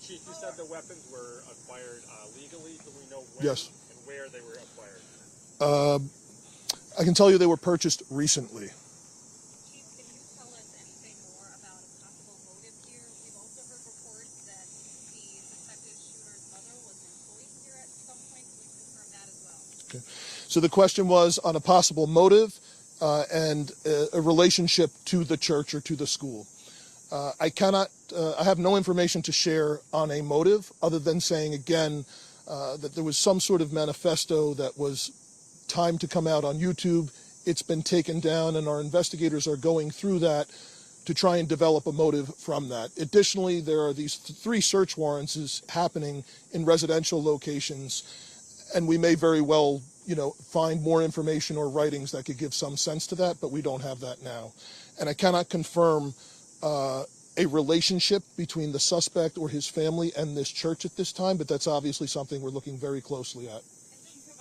Chief, you said the weapons were acquired legally. Do we know when Yes. and where they were acquired? I can tell you they were purchased recently. Chief, can you tell us anything more about a possible motive here? We've also heard reports that the suspected shooter's mother was employed here at some point. Can you confirm that as well? Okay. So the question was on a possible motive and a relationship to the church or to the school. I have no information to share on a motive other than saying again that there was some sort of manifesto that was timed to come out on YouTube. It's been taken down and our investigators are going through that to try and develop a motive from that. Additionally, there are these 3 search warrants happening in residential locations, and we may very well, find more information or writings that could give some sense to that, but we don't have that now. And I cannot confirm a relationship between the suspect or his family and this church at this time, but that's obviously something we're looking very closely at. Can you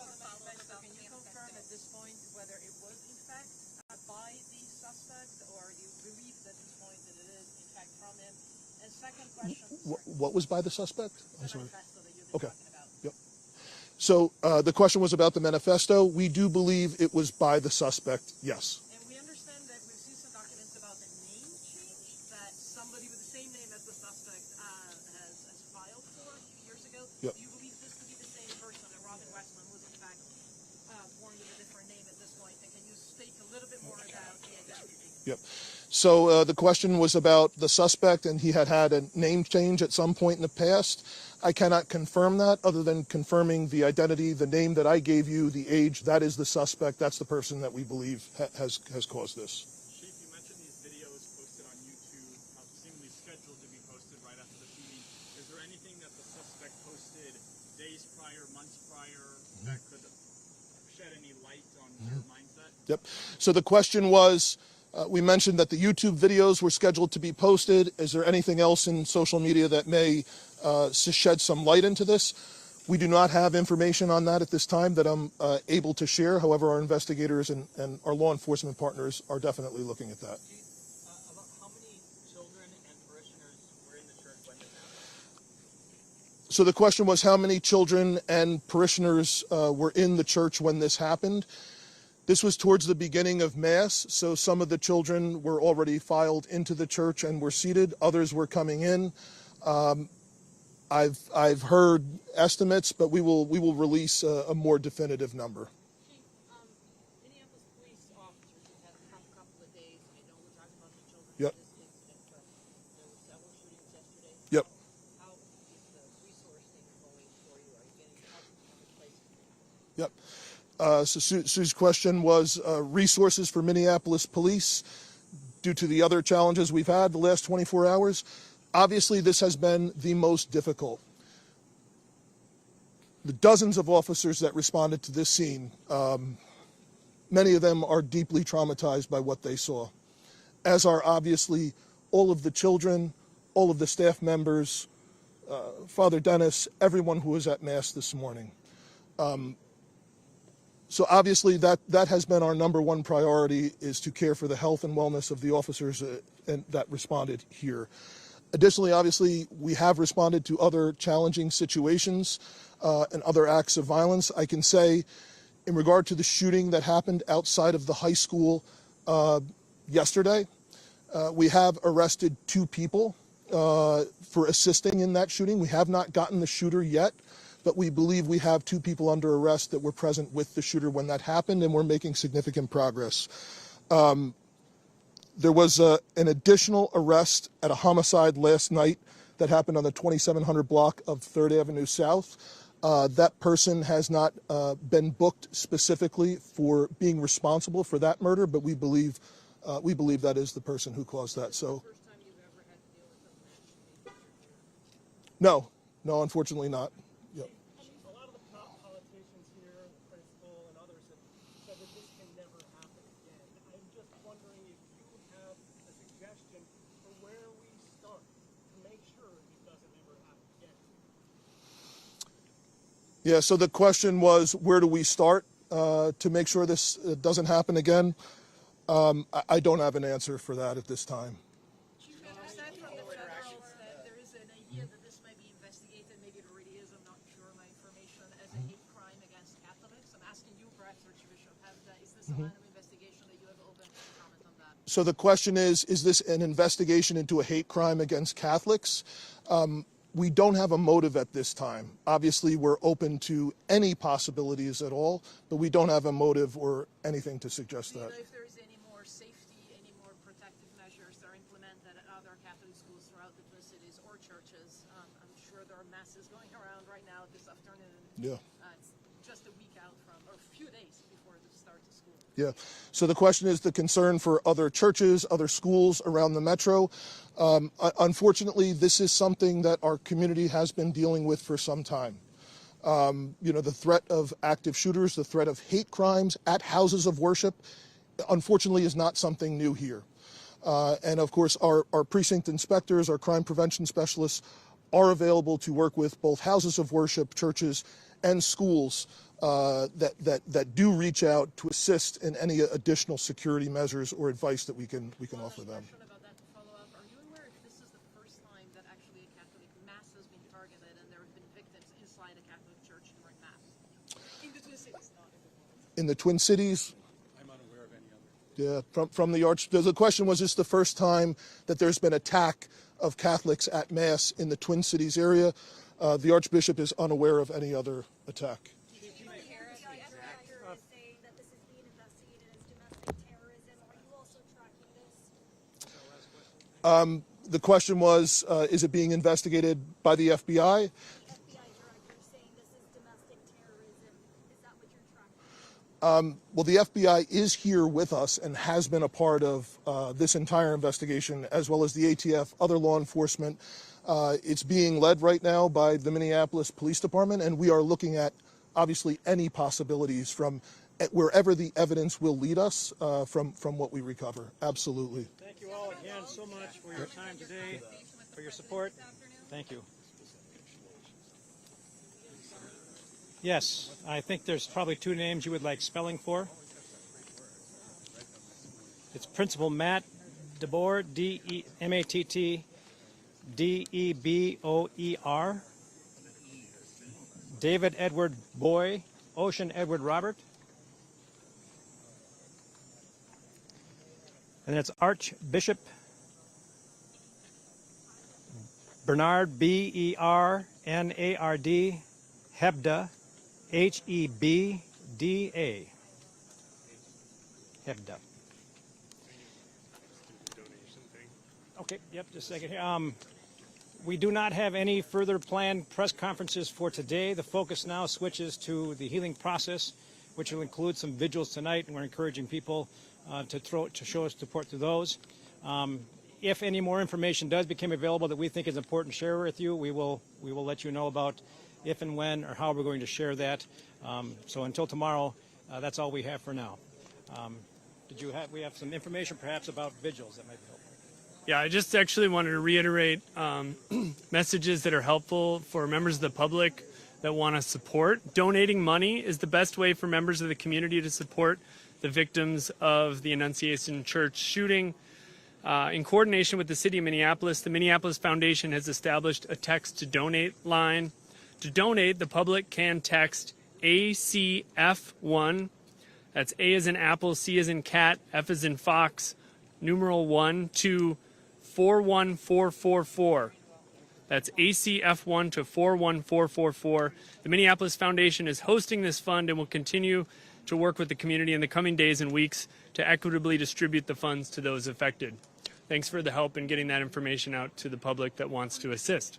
confirm at this point whether it was in fact by the suspect, or you believe at this point that it is in fact from him? And second question, What was by the suspect? I'm sorry. manifesto that you've been Okay. talking about. Yep. So the question was about the manifesto. We do believe it was by the suspect, yes. And we understand that we've seen some documents about a name change that somebody with the same name as the suspect has filed for a few years ago. Yep. Do you believe this to be the same person, that Robin Westman was in fact born with a different name at this point? And can you speak a little bit more about the identity? Yep. So the question was about the suspect, and he had a name change at some point in the past. I cannot confirm that other than confirming the identity, the name that I gave you, the age. That is the suspect. That's the person that we believe has caused this. Chief, you mentioned these videos posted on YouTube, seemingly scheduled to be posted right after the shooting. Is there anything that the suspect posted days prior, months prior, that could shed any light on your mindset? Yep. So the question was, we mentioned that the YouTube videos were scheduled to be posted. Is there anything else in social media that may shed some light into this? We do not have information on that at this time that I'm able to share. However, our investigators and our law enforcement partners are definitely looking at that. About how many children and parishioners were in the church when this happened? So the question was how many children and parishioners were in the church when this happened. This was towards the beginning of Mass, so some of the children were already filed into the church and were seated. Others were coming in. I've heard estimates, but we will release a more definitive number. Chief, Minneapolis police officers have had a tough couple of days. I know we're talking about the children Yep. in this incident, but there were several shootings yesterday. Yep. How is the resource thing going for you? Are you getting help from other places? Yep. So Sue's question was resources for Minneapolis police due to the other challenges we've had the last 24 hours. Obviously, this has been the most difficult. The dozens of officers that responded to this scene, many of them are deeply traumatized by what they saw, as are obviously all of the children, all of the staff members, Father Dennis, everyone who was at Mass this morning. So obviously that has been our number one priority, is to care for the health and wellness of the officers that responded here. Additionally, obviously, we have responded to other challenging situations and other acts of violence. I can say, in regard to the shooting that happened outside of the high school yesterday, we have arrested 2 people for assisting in that shooting. We have not gotten the shooter yet, but we believe we have 2 people under arrest that were present with the shooter when that happened, and we're making significant progress. There was an additional arrest at a homicide last night that happened on the 2700 block of 3rd Avenue South. That person has not been booked specifically for being responsible for that murder, but we believe that is the person who caused that. So, First time you've ever had to deal with a no, unfortunately not. Yep. A lot of the politicians here, the principal and others, have said that this can never happen again. I'm just wondering if you have a suggestion for where we start to make sure it doesn't ever happen again. Yeah, so the question was, where do we start to make sure this doesn't happen again? I don't have an answer for that at this time. Chief, we understand from the federals that there is an idea that this might be this a line of investigation that you have opened? Can you comment on that? So the question is this an investigation into a hate crime against Catholics? We don't have a motive at this time. Obviously, we're open to any possibilities at all, but we don't have a motive or anything to suggest Do you that. know if there is any more safety, any more protective measures that are implemented at other Catholic schools throughout the Twin Cities or churches? I'm sure there are masses going around right now this afternoon. Yeah. It's just a week out from, or a few days before the start of school. Yeah. So the question is the concern for other churches, other schools around the metro. Unfortunately, this is something that our community has been dealing with for some time. The threat of active shooters, the threat of hate crimes at houses of worship, unfortunately, is not something new here. And of course, our precinct inspectors, our crime prevention specialists are available to work with both houses of worship, churches, and schools that do reach out to assist in any additional security measures or advice that we can offer them. Question about that to follow up. Are you aware if this is the first time that actually a Catholic mass has been targeted and there have been victims inside a Catholic church during mass? In the Twin Cities, not in the world. In the Twin Cities, I'm unaware of any other. yeah, from the the question was, is this the first time that there's been attack of Catholics at Mass in the Twin Cities area? The Archbishop is unaware of any other attack. The FBI director is saying that this is being investigated as domestic terrorism. Are you also tracking this? The question was, is it being investigated by the FBI? The FBI director is saying this is domestic terrorism. Is that what you're tracking? Well, the FBI is here with us and has been a part of this entire investigation, as well as the ATF, other law enforcement. It's being led right now by the Minneapolis Police Department, and we are looking at, obviously, any possibilities from wherever the evidence will lead us from what we recover. Absolutely. Thank you all again so much for your time today, for your support. Thank you. Yes, I think there's probably two names you would like spelling for. It's Principal Matt DeBoer, D-E-M-A-T-T-D-E-B-O-E-R. David Edward Boy, Ocean Edward Robert. And it's Archbishop Bernard, B-E-R-N-A-R-D, Hebda, H-E-B-D-A. Hebda. Okay, yep, just a second here. We do not have any further planned press conferences for today. The focus now switches to the healing process, which will include some vigils tonight, and we're encouraging people to show us support through those. If any more information does become available that we think is important to share with you, we will let you know about if and when or how we're going to share that. So until tomorrow, that's all we have for now. We have some information perhaps about vigils that might be helpful. Yeah, I just actually wanted to reiterate messages that are helpful for members of the public that want to support. Donating money is the best way for members of the community to support the victims of the Annunciation Church shooting. In coordination with the City of Minneapolis, the Minneapolis Foundation has established a text to donate line. To donate, the public can text ACF1, that's A as in apple, C as in cat, F as in fox, numeral 1, to 41444. That's ACF1 to 41444. The Minneapolis Foundation is hosting this fund and will continue to work with the community in the coming days and weeks to equitably distribute the funds to those affected. Thanks for the help in getting that information out to the public that wants to assist.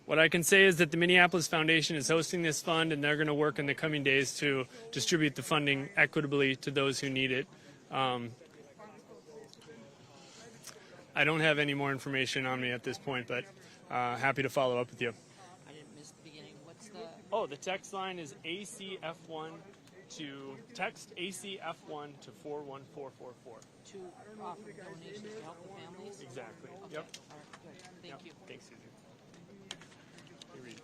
What I can say is that the Minneapolis Foundation is hosting this fund, and they're going to work in the coming days to distribute the funding equitably to those who need it. I don't have any more information on me at this point, but happy to follow up with you. I didn't miss the beginning. What's the... Oh, the text line is ACF1 to text ACF1 to 41444. To offer donations to help the families? Exactly. Okay. Yep. All right, good. Thank you. Thanks, Susan. Hey, Reed.